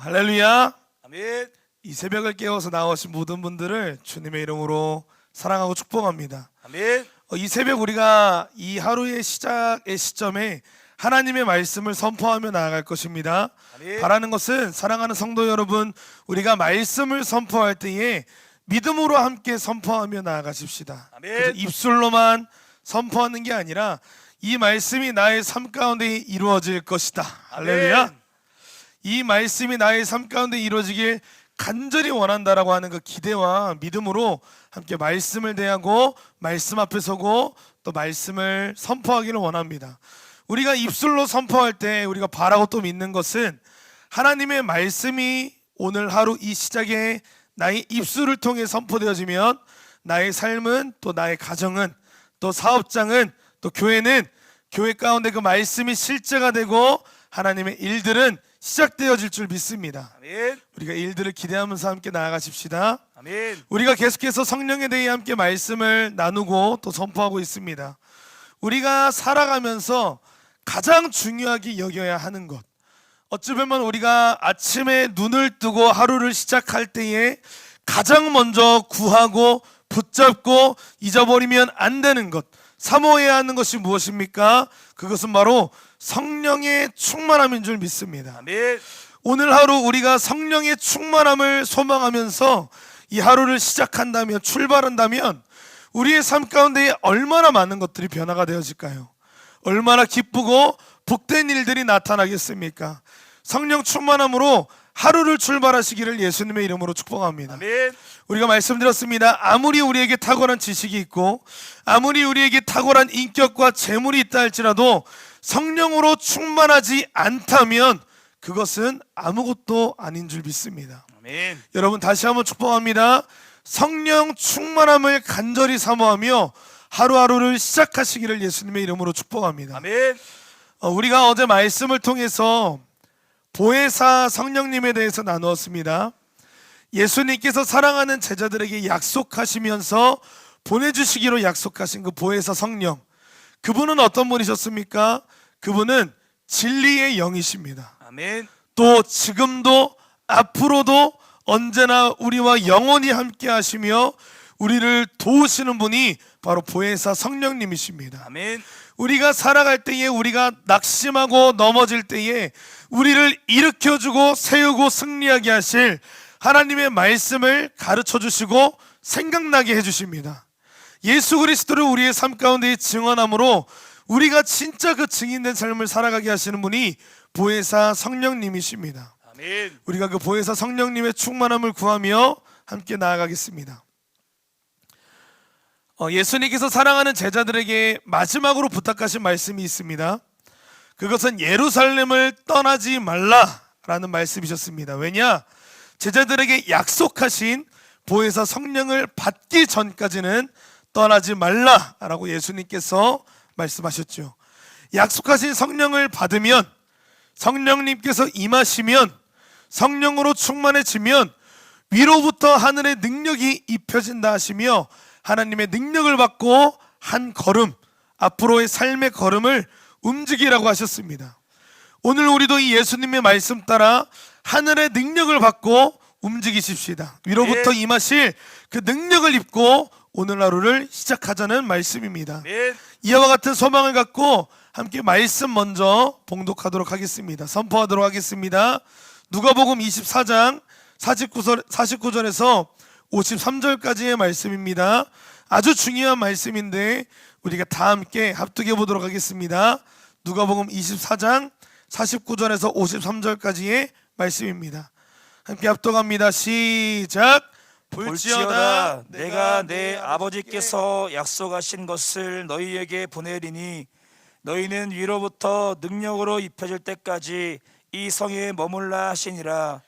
할렐루야. 아멘. 이 새벽을 깨워서 나오신 모든 분들을 주님의 이름으로 사랑하고 축복합니다. 아멘. 이 새벽 우리가 이 하루의 시작의 시점에 하나님의 말씀을 선포하며 나아갈 것입니다. 아멘. 바라는 것은 사랑하는 성도 여러분, 우리가 말씀을 선포할 때에 믿음으로 함께 선포하며 나아가십시다. 아멘. 그래서 입술로만 선포하는 게 아니라 이 말씀이 나의 삶 가운데 이루어질 것이다. 할렐루야. 아멘. 이 말씀이 나의 삶 가운데 이루어지길 간절히 원한다라고 하는 그 기대와 믿음으로 함께 말씀을 대하고 말씀 앞에 서고 또 말씀을 선포하기를 원합니다. 우리가 입술로 선포할 때 우리가 바라고 또 믿는 것은 하나님의 말씀이 오늘 하루 이 시작에 나의 입술을 통해 선포되어지면 나의 삶은 또 나의 가정은 또 사업장은 또 교회는 교회 가운데 그 말씀이 실제가 되고 하나님의 일들은 시작되어질 줄 믿습니다. 아멘. 우리가 일들을 기대하면서 함께 나아가십시다. 아멘. 우리가 계속해서 성령에 대해 함께 말씀을 나누고 또 선포하고 있습니다. 우리가 살아가면서 가장 중요하게 여겨야 하는 것, 어찌 보면 우리가 아침에 눈을 뜨고 하루를 시작할 때에 가장 먼저 구하고 붙잡고 잊어버리면 안 되는 것, 사모해야 하는 것이 무엇입니까? 그것은 바로 성령의 충만함인 줄 믿습니다. 아멘. 오늘 하루 우리가 성령의 충만함을 소망하면서 이 하루를 시작한다면, 출발한다면 우리의 삶 가운데 얼마나 많은 것들이 변화가 되어질까요? 얼마나 기쁘고 복된 일들이 나타나겠습니까? 성령 충만함으로 하루를 출발하시기를 예수님의 이름으로 축복합니다. 아멘. 우리가 말씀드렸습니다. 아무리 우리에게 탁월한 지식이 있고 아무리 우리에게 탁월한 인격과 재물이 있다 할지라도 성령으로 충만하지 않다면 그것은 아무것도 아닌 줄 믿습니다. 아멘. 여러분 다시 한번 축복합니다. 성령 충만함을 간절히 사모하며 하루하루를 시작하시기를 예수님의 이름으로 축복합니다. 아멘. 우리가 어제 말씀을 통해서 보혜사 성령님에 대해서 나누었습니다. 예수님께서 사랑하는 제자들에게 약속하시면서 보내주시기로 약속하신 그 보혜사 성령, 그분은 어떤 분이셨습니까? 그분은 진리의 영이십니다. 아멘. 또 지금도 앞으로도 언제나 우리와 영원히 함께 하시며 우리를 도우시는 분이 바로 보혜사 성령님이십니다. 아멘. 우리가 살아갈 때에, 우리가 낙심하고 넘어질 때에 우리를 일으켜주고 세우고 승리하게 하실 하나님의 말씀을 가르쳐 주시고 생각나게 해주십니다. 예수 그리스도를 우리의 삶 가운데 증언함으로 우리가 진짜 그 증인된 삶을 살아가게 하시는 분이 보혜사 성령님이십니다. 아멘. 우리가 그 보혜사 성령님의 충만함을 구하며 함께 나아가겠습니다. 예수님께서 사랑하는 제자들에게 마지막으로 부탁하신 말씀이 있습니다. 그것은 예루살렘을 떠나지 말라라는 말씀이셨습니다. 왜냐? 제자들에게 약속하신 보혜사 성령을 받기 전까지는 떠나지 말라라고 예수님께서 말씀하셨죠. 약속하신 성령을 받으면, 성령님께서 임하시면, 성령으로 충만해지면 위로부터 하늘의 능력이 입혀진다 하시며 하나님의 능력을 받고 한 걸음, 앞으로의 삶의 걸음을 움직이라고 하셨습니다. 오늘 우리도 이 예수님의 말씀 따라 하늘의 능력을 받고 움직이십시다. 위로부터 임하실 그 능력을 입고 오늘 하루를 시작하자는 말씀입니다. 아멘. 이와 같은 소망을 갖고 함께 말씀 먼저 봉독하도록 하겠습니다. 선포하도록 하겠습니다. 누가복음 24장 49절에서 53절까지의 말씀입니다. 아주 중요한 말씀인데 우리가 다 함께 합독해 보도록 하겠습니다. 누가복음 24장 49절에서 53절까지의 말씀입니다. 함께 합독합니다. 시작. 볼지어다 내가 내 아버지께서 약속하신 것을 너희에게 보내리니 너희는 위로부터 능력으로 입혀질 때까지 이 성에 머물라 하시니라.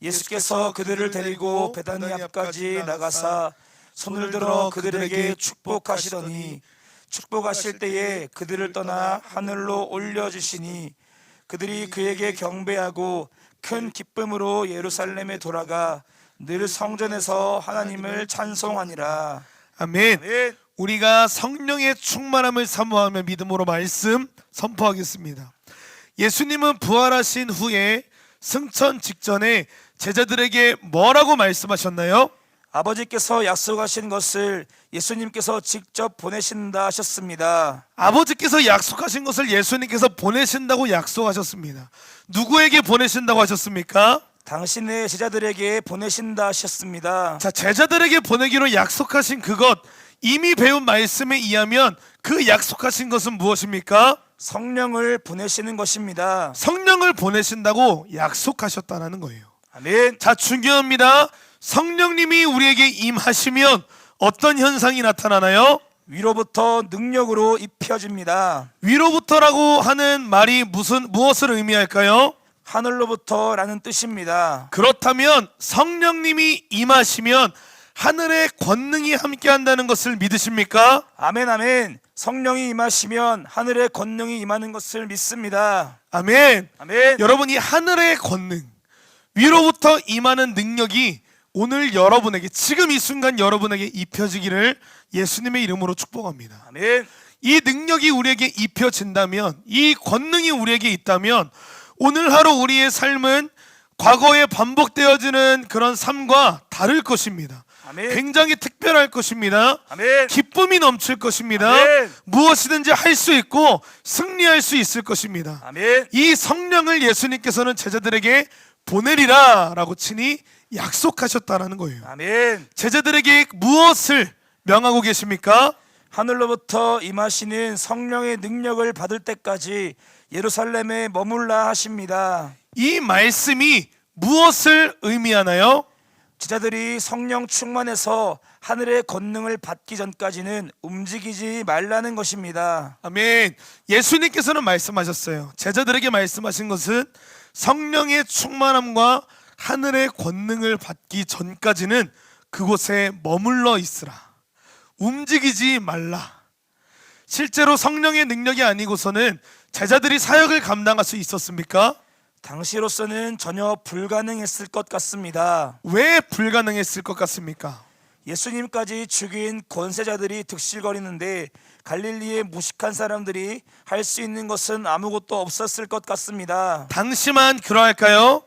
예수께서 그들을 데리고 베다니 앞까지 나가사 손을 들어 그들에게 축복하시더니 축복하실 때에 그들을 떠나 하늘로 올려주시니 그들이 그에게 경배하고 큰 기쁨으로 예루살렘에 돌아가 늘 성전에서 하나님을 찬송하니라. 아멘. 아멘. 우리가 성령의 충만함을 사모하며 믿음으로 말씀 선포하겠습니다. 예수님은 부활하신 후에 승천 직전에 제자들에게 뭐라고 말씀하셨나요? 아버지께서 약속하신 것을 예수님께서 직접 보내신다 하셨습니다. 아버지께서 약속하신 것을 예수님께서 보내신다고 약속하셨습니다. 누구에게 보내신다고 하셨습니까? 당신의 제자들에게 보내신다 하셨습니다. 자, 제자들에게 보내기로 약속하신 그것, 이미 배운 말씀에 의하면 그 약속하신 것은 무엇입니까? 성령을 보내시는 것입니다. 성령을 보내신다고 약속하셨다는 거예요. 아멘. 자, 중요합니다. 성령님이 우리에게 임하시면 어떤 현상이 나타나나요? 위로부터 능력으로 입혀집니다. 위로부터라고 하는 말이 무엇을 의미할까요? 하늘로부터라는 뜻입니다. 그렇다면 성령님이 임하시면 하늘의 권능이 함께한다는 것을 믿으십니까? 아멘 아멘. 성령이 임하시면 하늘의 권능이 임하는 것을 믿습니다. 아멘. 아멘. 여러분, 이 하늘의 권능, 위로부터 임하는 능력이 오늘 여러분에게, 지금 이 순간 여러분에게 입혀지기를 예수님의 이름으로 축복합니다. 아멘. 이 능력이 우리에게 입혀진다면, 이 권능이 우리에게 있다면 오늘 하루 우리의 삶은 과거에 반복되어지는 그런 삶과 다를 것입니다. 아멘. 굉장히 특별할 것입니다. 아멘. 기쁨이 넘칠 것입니다. 아멘. 무엇이든지 할 수 있고 승리할 수 있을 것입니다. 아멘. 이 성령을 예수님께서는 제자들에게 보내리라 라고 친히 약속하셨다라는 거예요. 아멘. 제자들에게 무엇을 명하고 계십니까? 하늘로부터 임하시는 성령의 능력을 받을 때까지 예루살렘에 머물라 하십니다. 이 말씀이 무엇을 의미하나요? 제자들이 성령 충만해서 하늘의 권능을 받기 전까지는 움직이지 말라는 것입니다. 아멘. 예수님께서는 말씀하셨어요. 제자들에게 말씀하신 것은 성령의 충만함과 하늘의 권능을 받기 전까지는 그곳에 머물러 있으라. 움직이지 말라. 실제로 성령의 능력이 아니고서는 제자들이 사역을 감당할 수 있었습니까? 당시로서는 전혀 불가능했을 것 같습니다. 왜 불가능했을 것 같습니까? 예수님까지 죽인 권세자들이 득실거리는데 갈릴리의 무식한 사람들이 할 수 있는 것은 아무것도 없었을 것 같습니다. 당시만 그러할까요?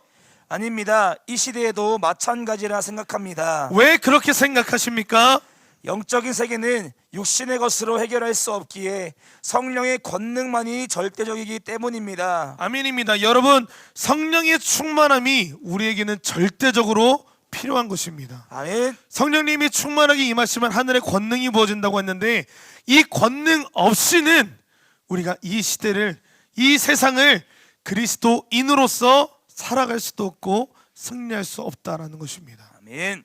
아닙니다. 이 시대에도 마찬가지라 생각합니다. 왜 그렇게 생각하십니까? 영적인 세계는 육신의 것으로 해결할 수 없기에 성령의 권능만이 절대적이기 때문입니다. 아멘입니다. 여러분, 성령의 충만함이 우리에게는 절대적으로 필요한 것입니다. 아멘. 성령님이 충만하게 임하시면 하늘의 권능이 부어진다고 했는데 이 권능 없이는 우리가 이 시대를, 이 세상을 그리스도인으로서 살아갈 수도 없고 승리할 수 없다라는 것입니다. 아멘.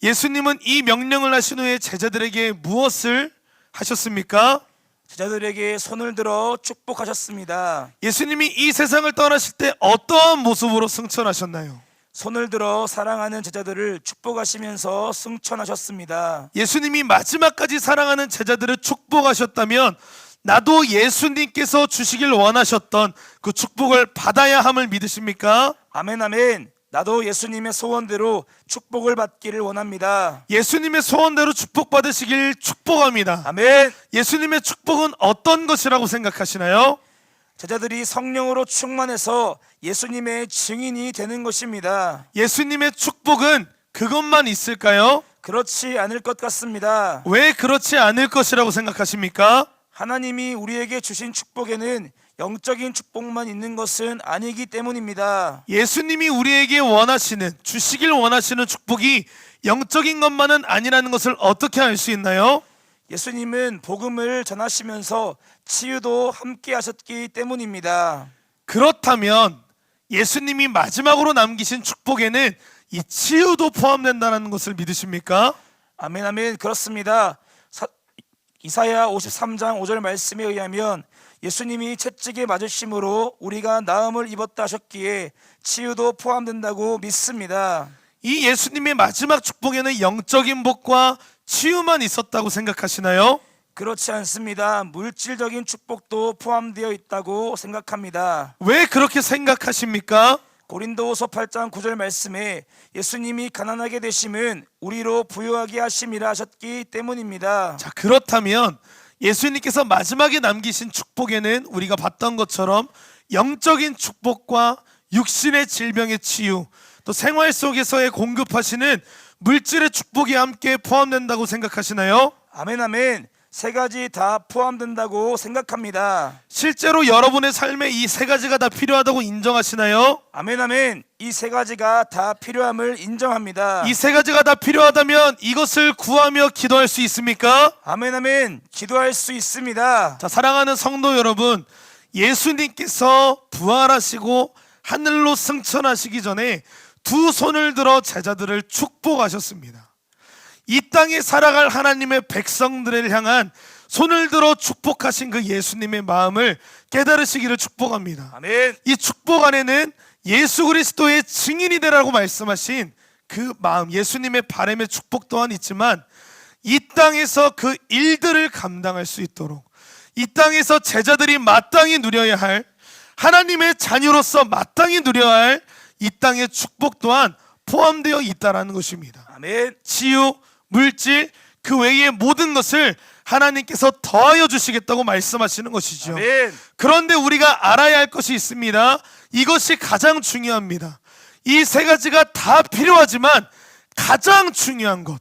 예수님은 이 명령을 하신 후에 제자들에게 무엇을 하셨습니까? 제자들에게 손을 들어 축복하셨습니다. 예수님이 이 세상을 떠나실 때 어떠한 모습으로 승천하셨나요? 손을 들어 사랑하는 제자들을 축복하시면서 승천하셨습니다. 예수님이 마지막까지 사랑하는 제자들을 축복하셨다면 나도 예수님께서 주시길 원하셨던 그 축복을 받아야 함을 믿으십니까? 아멘 아멘. 나도 예수님의 소원대로 축복을 받기를 원합니다. 예수님의 소원대로 축복받으시길 축복합니다. 아멘. 예수님의 축복은 어떤 것이라고 생각하시나요? 제자들이 성령으로 충만해서 예수님의 증인이 되는 것입니다. 예수님의 축복은 그것만 있을까요? 그렇지 않을 것 같습니다. 왜 그렇지 않을 것이라고 생각하십니까? 하나님이 우리에게 주신 축복에는 영적인 축복만 있는 것은 아니기 때문입니다. 예수님이 우리에게 원하시는, 주시길 원하시는 축복이 영적인 것만은 아니라는 것을 어떻게 알 수 있나요? 예수님은 복음을 전하시면서 치유도 함께 하셨기 때문입니다. 그렇다면 예수님이 마지막으로 남기신 축복에는 이 치유도 포함된다는 것을 믿으십니까? 아멘 아멘. 그렇습니다. 이사야 53장 5절 말씀에 의하면 예수님이 채찍에 맞으심으로 우리가 나음을 입었다 하셨기에 치유도 포함된다고 믿습니다. 이 예수님의 마지막 축복에는 영적인 복과 치유만 있었다고 생각하시나요? 그렇지 않습니다. 물질적인 축복도 포함되어 있다고 생각합니다. 왜 그렇게 생각하십니까? 고린도후서 8장 9절 말씀에 예수님이 가난하게 되심은 우리로 부유하게 하심이라 하셨기 때문입니다. 자, 그렇다면 예수님께서 마지막에 남기신 축복에는 우리가 봤던 것처럼 영적인 축복과 육신의 질병의 치유, 또 생활 속에서의 공급하시는 물질의 축복이 함께 포함된다고 생각하시나요? 아멘 아멘. 세 가지 다 포함된다고 생각합니다. 실제로 여러분의 삶에 이 세 가지가 다 필요하다고 인정하시나요? 아멘 아멘. 이 세 가지가 다 필요함을 인정합니다. 이 세 가지가 다 필요하다면 이것을 구하며 기도할 수 있습니까? 아멘 아멘. 기도할 수 있습니다. 자, 사랑하는 성도 여러분, 예수님께서 부활하시고 하늘로 승천하시기 전에 두 손을 들어 제자들을 축복하셨습니다. 이 땅에 살아갈 하나님의 백성들을 향한 손을 들어 축복하신 그 예수님의 마음을 깨달으시기를 축복합니다. 아멘. 이 축복 안에는 예수 그리스도의 증인이 되라고 말씀하신 그 마음, 예수님의 바람의 축복 또한 있지만 이 땅에서 그 일들을 감당할 수 있도록, 이 땅에서 제자들이 마땅히 누려야 할, 하나님의 자녀로서 마땅히 누려야 할 이 땅의 축복 또한 포함되어 있다라는 것입니다. 아멘. 치유, 물질, 그 외의 모든 것을 하나님께서 더하여 주시겠다고 말씀하시는 것이죠. 아멘. 그런데 우리가 알아야 할 것이 있습니다. 이것이 가장 중요합니다. 이 세 가지가 다 필요하지만 가장 중요한 것,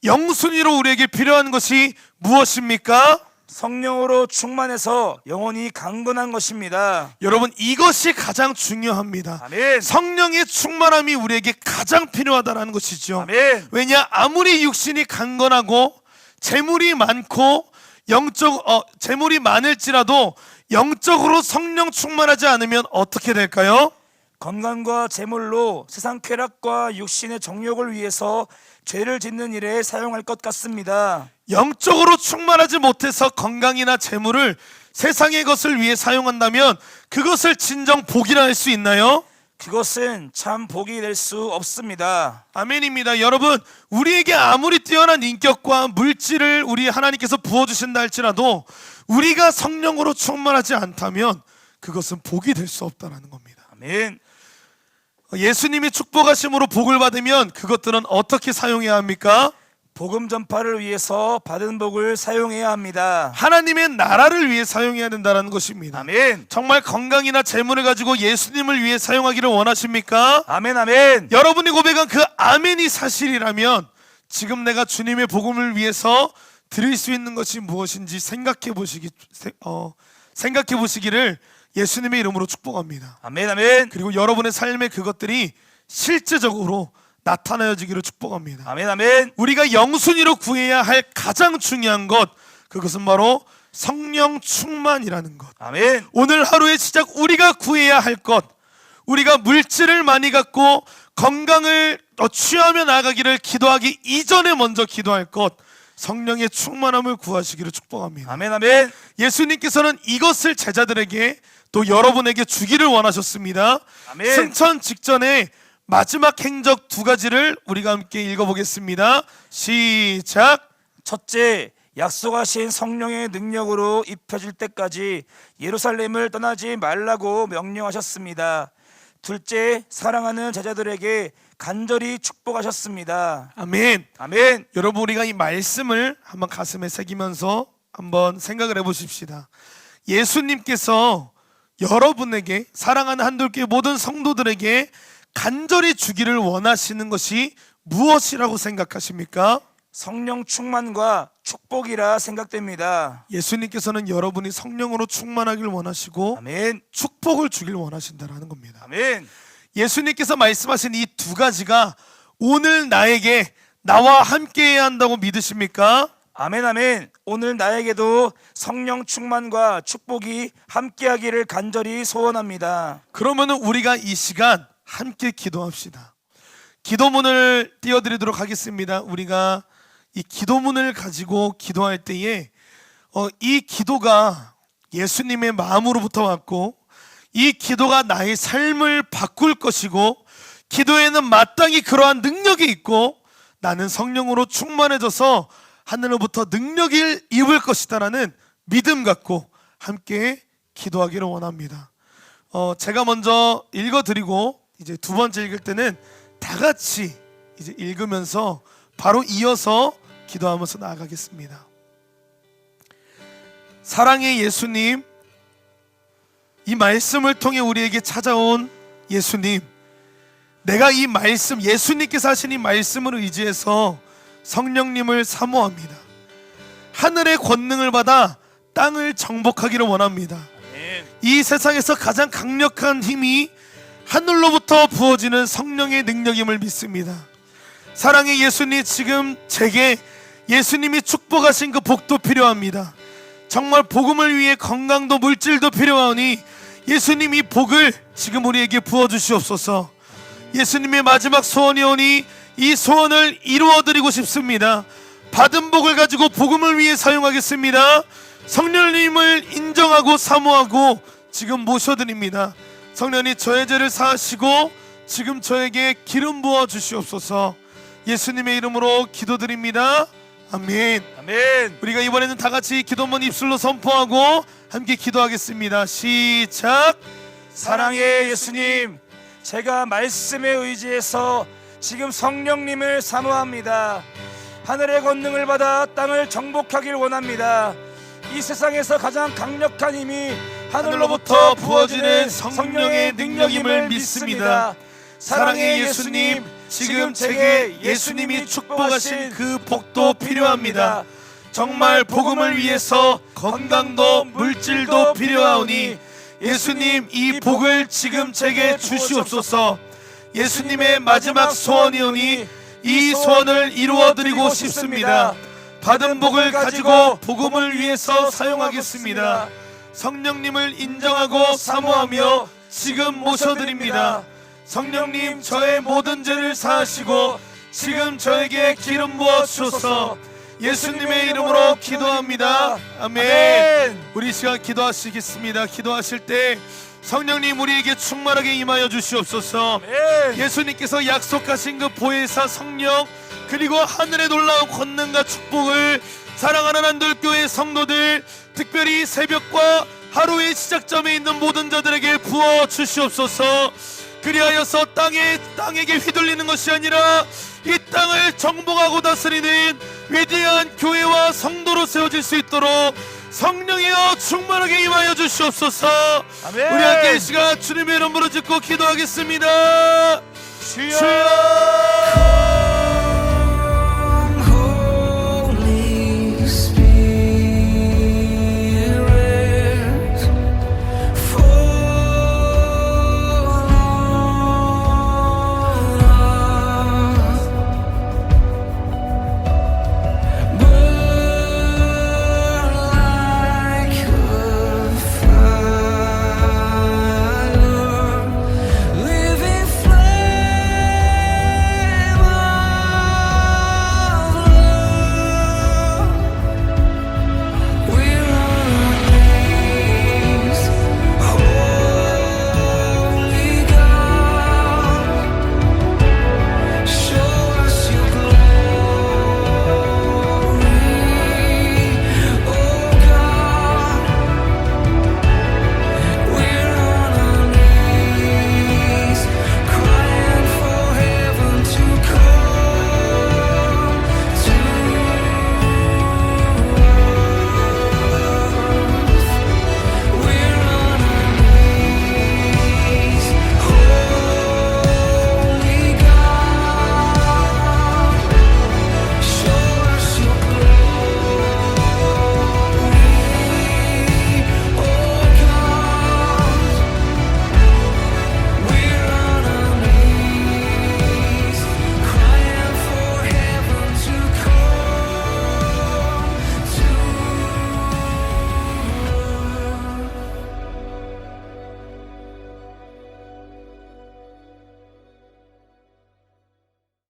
영순위로 우리에게 필요한 것이 무엇입니까? 성령으로 충만해서 영혼이 강건한 것입니다. 여러분, 이것이 가장 중요합니다. 아멘. 성령의 충만함이 우리에게 가장 필요하다는 것이죠. 아멘. 왜냐, 아무리 육신이 강건하고 재물이 많고 재물이 많을지라도 영적으로 성령 충만하지 않으면 어떻게 될까요? 건강과 재물로 세상 쾌락과 육신의 정욕을 위해서 죄를 짓는 일에 사용할 것 같습니다. 영적으로 충만하지 못해서 건강이나 재물을 세상의 것을 위해 사용한다면 그것을 진정 복이라 할 수 있나요? 그것은 참 복이 될 수 없습니다. 아멘입니다. 여러분, 우리에게 아무리 뛰어난 인격과 물질을 우리 하나님께서 부어주신다 할지라도 우리가 성령으로 충만하지 않다면 그것은 복이 될 수 없다는 겁니다. 아멘. 예수님이 축복하심으로 복을 받으면 그것들은 어떻게 사용해야 합니까? 복음 전파를 위해서 받은 복을 사용해야 합니다. 하나님의 나라를 위해 사용해야 된다는 것입니다. 아멘. 정말 건강이나 재물을 가지고 예수님을 위해 사용하기를 원하십니까? 아멘 아멘. 여러분이 고백한 그 아멘이 사실이라면 지금 내가 주님의 복음을 위해서 드릴 수 있는 것이 무엇인지 생각해 보시기를 예수님의 이름으로 축복합니다. 아멘 아멘. 그리고 여러분의 삶에 그것들이 실제적으로 나타나여지기를 축복합니다. 아멘 아멘. 우리가 영순위로 구해야 할 가장 중요한 것, 그것은 바로 성령 충만이라는 것. 아멘. 오늘 하루의 시작, 우리가 구해야 할 것, 우리가 물질을 많이 갖고 건강을 취하며 나아가기를 기도하기 이전에 먼저 기도할 것, 성령의 충만함을 구하시기를 축복합니다. 아멘 아멘. 예수님께서는 이것을 제자들에게 또 여러분에게 주기를 원하셨습니다. 아멘. 승천 직전에 마지막 행적 두 가지를 우리가 함께 읽어보겠습니다. 시작. 첫째, 약속하신 성령의 능력으로 입혀질 때까지 예루살렘을 떠나지 말라고 명령하셨습니다. 둘째, 사랑하는 제자들에게 간절히 축복하셨습니다. 아멘. 아멘. 여러분, 우리가 이 말씀을 한번 가슴에 새기면서 한번 생각을 해보십시다. 예수님께서 여러분에게, 사랑하는 한돌교회 모든 성도들에게 간절히 주기를 원하시는 것이 무엇이라고 생각하십니까? 성령 충만과 축복이라 생각됩니다. 예수님께서는 여러분이 성령으로 충만하길 원하시고 아멘. 축복을 주길 원하신다라는 겁니다. 아멘. 예수님께서 말씀하신 이 두 가지가 오늘 나와 함께해야 한다고 믿으십니까? 아멘 아멘. 오늘 나에게도 성령 충만과 축복이 함께하기를 간절히 소원합니다. 그러면은 우리가 이 시간 함께 기도합시다. 기도문을 띄워드리도록 하겠습니다. 우리가 이 기도문을 가지고 기도할 때에 이 기도가 예수님의 마음으로부터 왔고 이 기도가 나의 삶을 바꿀 것이고 기도에는 마땅히 그러한 능력이 있고 나는 성령으로 충만해져서 하늘로부터 능력을 입을 것이다라는 믿음 갖고 함께 기도하기를 원합니다. 제가 먼저 읽어드리고 이제 두 번째 읽을 때는 다 같이 이제 읽으면서 바로 이어서 기도하면서 나아가겠습니다. 사랑의 예수님, 이 말씀을 통해 우리에게 찾아온 예수님, 내가 이 말씀, 예수님께서 하신 이 말씀을 의지해서 성령님을 사모합니다. 하늘의 권능을 받아 땅을 정복하기를 원합니다. 이 세상에서 가장 강력한 힘이 하늘로부터 부어지는 성령의 능력임을 믿습니다. 사랑의 예수님, 지금 제게 예수님이 축복하신 그 복도 필요합니다. 정말 복음을 위해 건강도 물질도 필요하니 예수님 이 복을 지금 우리에게 부어주시옵소서. 예수님의 마지막 소원이 오니 이 소원을 이루어드리고 싶습니다. 받은 복을 가지고 복음을 위해 사용하겠습니다. 성령님을 인정하고 사모하고 지금 모셔드립니다. 성령님, 저의 죄를 사하시고 지금 저에게 기름 부어 주시옵소서. 예수님의 이름으로 기도드립니다. 아멘. 아멘. 우리가 이번에는 다 같이 기도문 입술로 선포하고 함께 기도하겠습니다. 시작. 사랑의 예수님, 제가 말씀에 의지해서 지금 성령님을 사모합니다. 하늘의 권능을 받아 땅을 정복하길 원합니다. 이 세상에서 가장 강력한 힘이 하늘로부터 부어지는 성령의 능력임을 믿습니다. 사랑의 예수님, 지금 제게 예수님이 축복하신 그 복도 필요합니다. 정말 복음을 위해서 건강도 물질도 필요하오니 예수님 이 복을 지금 제게 주시옵소서. 예수님의 마지막 소원이오니 이 소원을 이루어드리고 싶습니다. 받은 복을 가지고 복음을 위해서 사용하겠습니다. 성령님을 인정하고 사모하며 지금 모셔드립니다. 성령님, 저의 모든 죄를 사하시고 지금 저에게 기름 부어 주소서. 예수님의 이름으로 기도합니다. 아멘. 우리 시간 기도하시겠습니다. 기도하실 때 성령님 우리에게 충만하게 임하여 주시옵소서. 예수님께서 약속하신 그 보혜사 성령, 그리고 하늘의 놀라운 권능과 축복을 사랑하는 한돌교회 성도들, 특별히 새벽과 하루의 시작점에 있는 모든 자들에게 부어 주시옵소서. 그리하여서 땅에게 휘둘리는 것이 아니라 이 땅을 정복하고 다스리는 위대한 교회와 성도로 세워질 수 있도록 성령이여 충만하게 임하여 주시옵소서. 아멘. 우리 함께 이 시간 주님의 이름 부르짖고 기도하겠습니다. 주여.